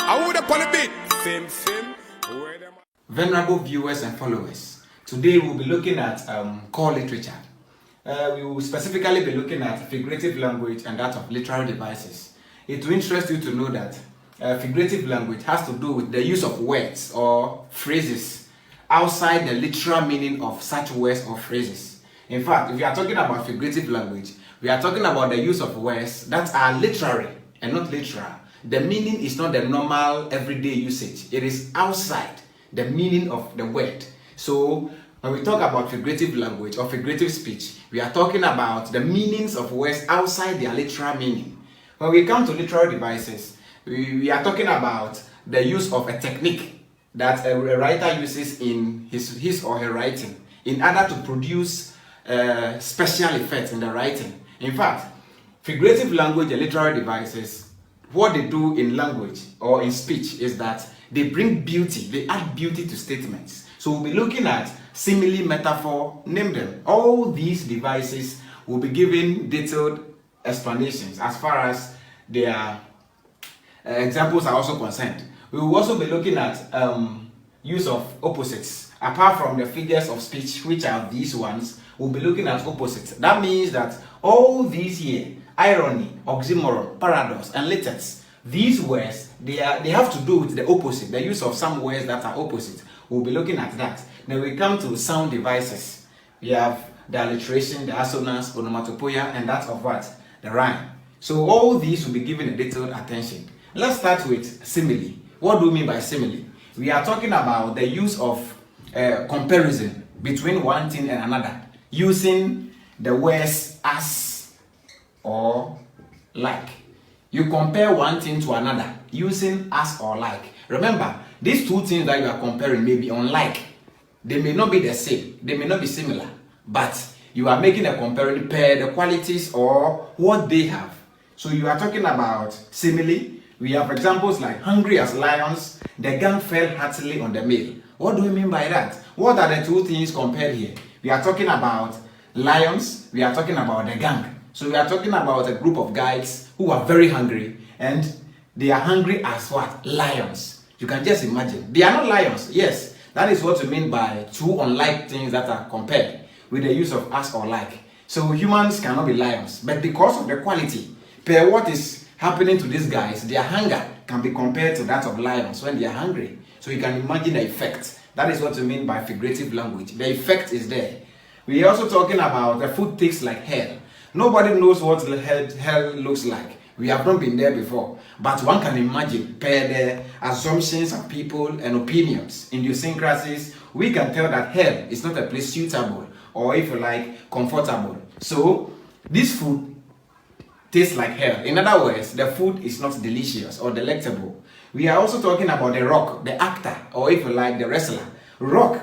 I would upon a bit. Venerable viewers and followers, today we'll be looking at core literature. We will specifically be looking at figurative language and that of literary devices. It will interest you to know that figurative language has to do with the use of words or phrases outside the literal meaning of such words or phrases. In fact, if you are talking about figurative language, we are talking about the use of words that are literary and not literal. The meaning is not the normal everyday usage. It is outside the meaning of the word. So when we talk about figurative language or figurative speech, we are talking about the meanings of words outside their literal meaning. When we come to literary devices, we are talking about the use of a technique that a writer uses in his or her writing in order to produce special effects in the writing. In fact, figurative language and literary devices, what they do in language or in speech is that they bring beauty, they add beauty to statements. So we'll be looking at simile, metaphor, name them. All these devices will be giving detailed explanations as far as their examples are also concerned. We will also be looking at use of opposites. Apart from the figures of speech, which are these ones, we'll be looking at opposites. That means that all these here, irony, oxymoron, paradox, and latex, these words, they have to do with the opposite, the use of some words that are opposite. We'll be looking at that. Then we come to sound devices. We have the alliteration, the assonance, onomatopoeia, and that of what? The rhyme. So all these will be given a detailed attention. Let's start with simile. What do we mean by simile? We are talking about the use of comparison between one thing and another, using the words as or like. You compare one thing to another using as or like. Remember, these two things that you are comparing may be unlike. They may not be the same. They may not be similar. But you are making a comparison per the qualities or what they have. So you are talking about simile. We have examples like hungry as lions, the gang fell heartily on the meal. What do we mean by that? What are the two things compared here? We are talking about lions. We are talking about the gang. So we are talking about a group of guys who are very hungry, and they are hungry as what? Lions. You can just imagine. They are not lions. Yes, that is what we mean by two unlike things that are compared with the use of as or like. So humans cannot be lions, but because of the quality, per what is happening to these guys, their hunger can be compared to that of lions when they are hungry. So you can imagine the effect. That is what we mean by figurative language. The effect is there. We are also talking about the food tastes like hell. Nobody knows what hell looks like. We have not been there before. But one can imagine, per the assumptions of people and opinions, idiosyncrasies, we can tell that hell is not a place suitable or, if you like, comfortable. So, this food tastes like hell. In other words, the food is not delicious or delectable. We are also talking about the rock, the actor, or if you like, the wrestler. Rock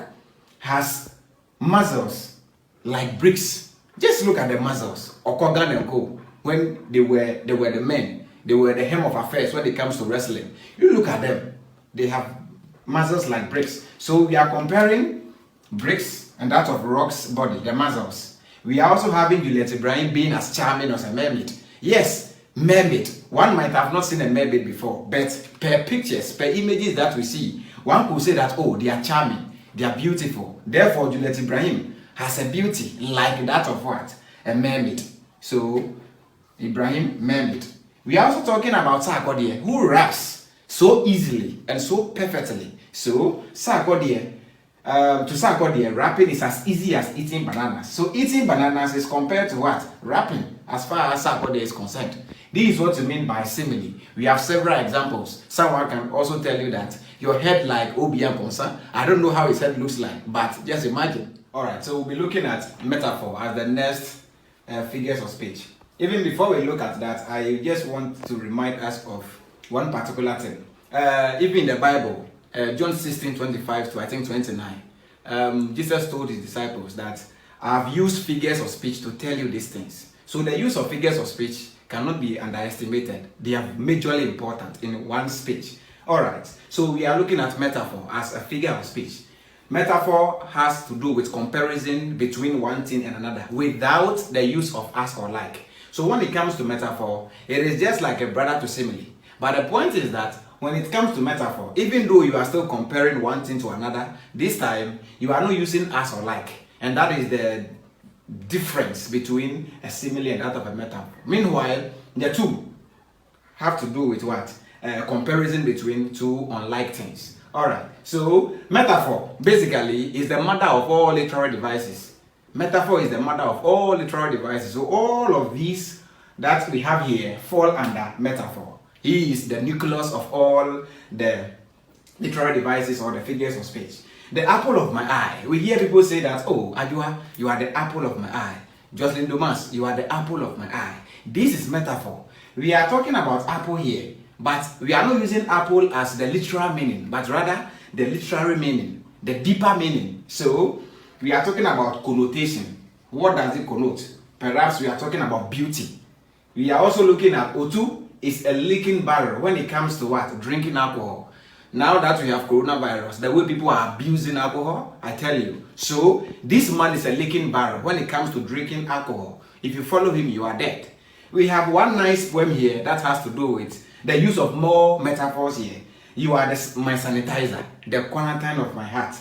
has muscles like bricks. Just look at the muscles, Okogan and Co. When they were the men, they were the hem of affairs when it comes to wrestling. You look at them, they have muscles like bricks. So we are comparing bricks and that of Rock's body, the muscles. We are also having Juliet Ibrahim being as charming as a mermaid. Yes, mermaid. One might have not seen a mermaid before, but per pictures, per images that we see, one could say that, oh, they are charming, they are beautiful. Therefore, Juliet Ibrahim has a beauty like that of what? A mermaid. So, Ibrahim, mermaid. We are also talking about Sarkodie, who raps so easily and so perfectly. So, Sarkodie, to Sarkodie, rapping is as easy as eating bananas. So, eating bananas is compared to what? Rapping, as far as Sarkodie is concerned. This is what we mean by simile. We have several examples. Someone can also tell you that your head like Obi Amponsa. I don't know how his head looks like, but just imagine. Alright, so we'll be looking at metaphor as the next figures of speech. Even before we look at that, I just want to remind us of one particular thing. Even in the Bible, John 16:25 to I think 29, Jesus told his disciples that I've used figures of speech to tell you these things. So the use of figures of speech cannot be underestimated. They are majorly important in one speech. Alright, so we are looking at metaphor as a figure of speech. Metaphor has to do with comparison between one thing and another without the use of as or like. So when it comes to metaphor, it is just like a brother to simile. But the point is that when it comes to metaphor, even though you are still comparing one thing to another, this time you are not using as or like, and that is the difference between a simile and that of a metaphor. Meanwhile, the two have to do with what? Comparison between two unlike things. Alright, so metaphor basically is the mother of all literary devices. Metaphor is the mother of all literary devices. So all of these that we have here fall under metaphor. He is the nucleus of all the literary devices or the figures of speech. The apple of my eye. We hear people say that, oh, Adua, you are the apple of my eye. Jocelyn Dumas, you are the apple of my eye. This is metaphor. We are talking about apple here, but we are not using apple as the literal meaning, but rather the literary meaning, the deeper meaning. So we are talking about connotation. What does it connote? Perhaps we are talking about beauty. We are also looking at O2 is a leaking barrel when it comes to what? Drinking alcohol. Now that we have coronavirus, the way people are abusing alcohol, I tell you. So this man is a leaking barrel when it comes to drinking alcohol. If you follow him, you are dead. We have one nice poem here that has to do with the use of more metaphors here. You are my sanitizer, the quarantine of my heart.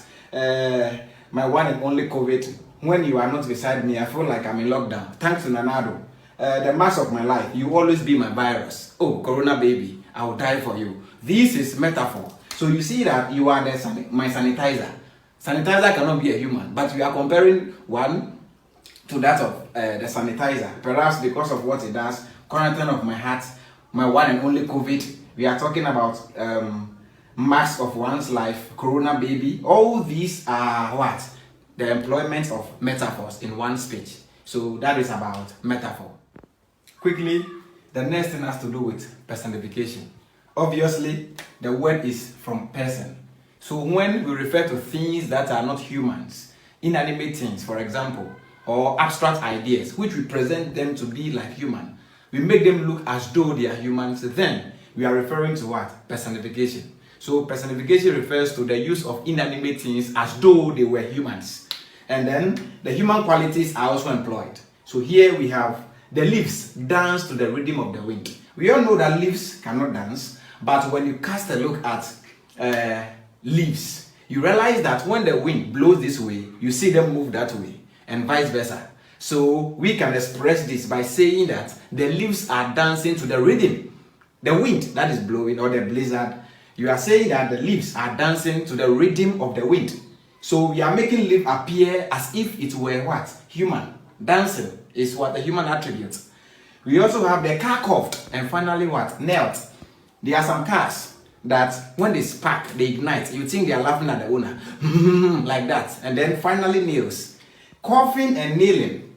My one and only COVID. When you are not beside me, I feel like I'm in lockdown. Thanks to Nanado. The mask of my life, you always be my virus. Oh, Corona baby, I will die for you. This is metaphor. So you see that you are my sanitizer. Sanitizer cannot be a human, but we are comparing one to that of the sanitizer. Perhaps because of what it does, quarantine of my heart, my one and only COVID. We are talking about mask of one's life, Corona baby. All these are what? The employment of metaphors in one speech. So that is about metaphor. Quickly, the next thing has to do with personification. Obviously, the word is from person. So when we refer to things that are not humans, inanimate things, for example, or abstract ideas, which we present them to be like human, we make them look as though they are humans, then we are referring to what? Personification. So personification refers to the use of inanimate things as though they were humans. And then the human qualities are also employed. So here we have the leaves dance to the rhythm of the wind. We all know that leaves cannot dance, but when you cast a look at leaves, you realize that when the wind blows this way, you see them move that way, and vice versa. So we can express this by saying that the leaves are dancing to the rhythm. The wind that is blowing, or the blizzard, you are saying that the leaves are dancing to the rhythm of the wind. So we are making leaf appear as if it were what? Human. Dancing is what the human attribute. We also have the car coughed, and finally what? Knelt. There are some cars that when they spark, they ignite. You think they are laughing at the owner. Like that. And then finally kneels. Coughing and kneeling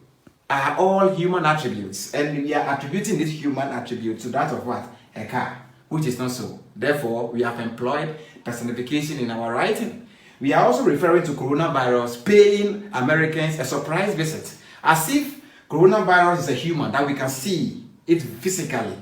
are all human attributes. And we are attributing this human attribute to that of what? A car. Which is not so. Therefore, we have employed personification in our writing. We are also referring to coronavirus paying Americans a surprise visit. As if coronavirus is a human that we can see it physically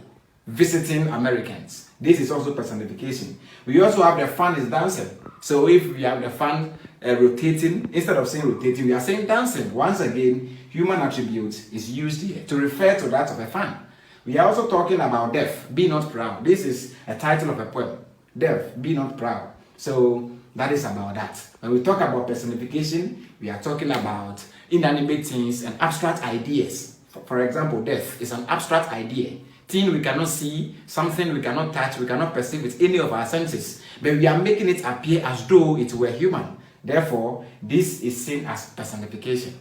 visiting Americans. This is also personification. We also have the fan is dancing. So if we have the fan rotating, instead of saying rotating, we are saying dancing. Once again, human attribute is used here to refer to that of a fan. We are also talking about deaf, be not proud. This is a title of a poem. Deaf, be not proud. So that is about that. When we talk about personification, we are talking about inanimate things and abstract ideas. For example, death is an abstract idea. Thing we cannot see, something we cannot touch, we cannot perceive with any of our senses. But we are making it appear as though it were human. Therefore, this is seen as personification.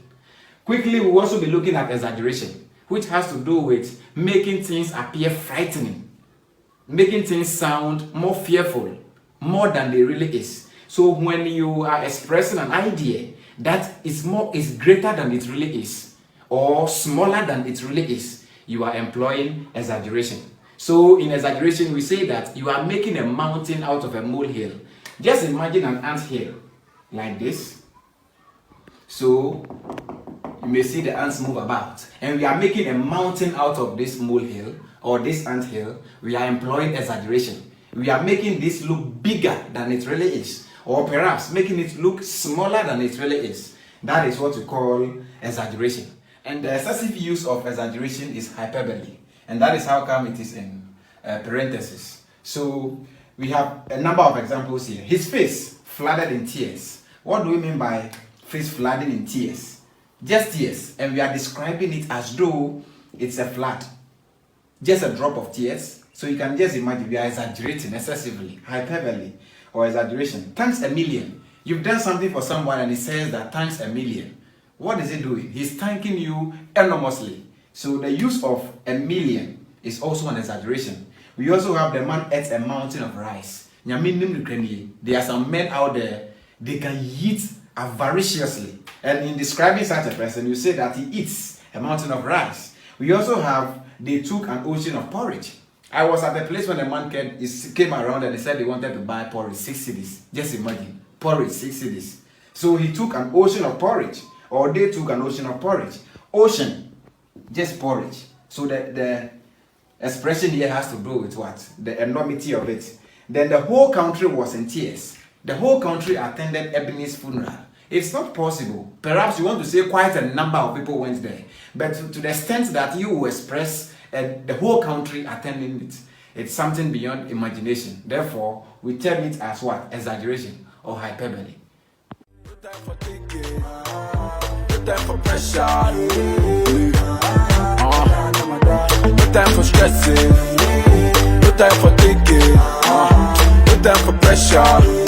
Quickly, we'll also be looking at exaggeration, which has to do with making things appear frightening, making things sound more fearful, more than they really is. So when you are expressing an idea that is greater than it really is, or smaller than it really is, you are employing exaggeration. So in exaggeration, we say that you are making a mountain out of a molehill. Just imagine an anthill like this. So you may see the ants move about. And we are making a mountain out of this molehill or this anthill. We are employing exaggeration. We are making this look bigger than it really is. Or perhaps making it look smaller than it really is. That is what we call exaggeration. And the excessive use of exaggeration is hyperbole. And that is how come it is in parentheses. So We have a number of examples here. His face flooded in tears. What do we mean by face flooding in tears? Just tears, and we are describing it as though it's a flood. Just a drop of tears. So you can just imagine we are exaggerating excessively, hyperbole or exaggeration. Thanks a million. You've done something for someone and he says that thanks a million. What is he doing? He's thanking you enormously. So the use of a million is also an exaggeration. We also have the man ate a mountain of rice. There are some men out there, they can eat avariciously. And in describing such a person, you say that he eats a mountain of rice. We also have, they took an ocean of porridge. I was at the place when a man came around and he said they wanted to buy porridge, 6 cedis. Just imagine, porridge, 6 cedis. So he took an ocean of porridge, or they took an ocean of porridge. Ocean, just porridge. So the expression here has to do with what? The enormity of it. Then the whole country was in tears. The whole country attended Ebony's funeral. It's not possible. Perhaps you want to say quite a number of people went there. But to the extent that you will express the whole country attending it, it's something beyond imagination. Therefore, we term it as what? Exaggeration or hyperbole. No time for thinking, no time for pressure, no time for stressing, no time for thinking, no time for pressure.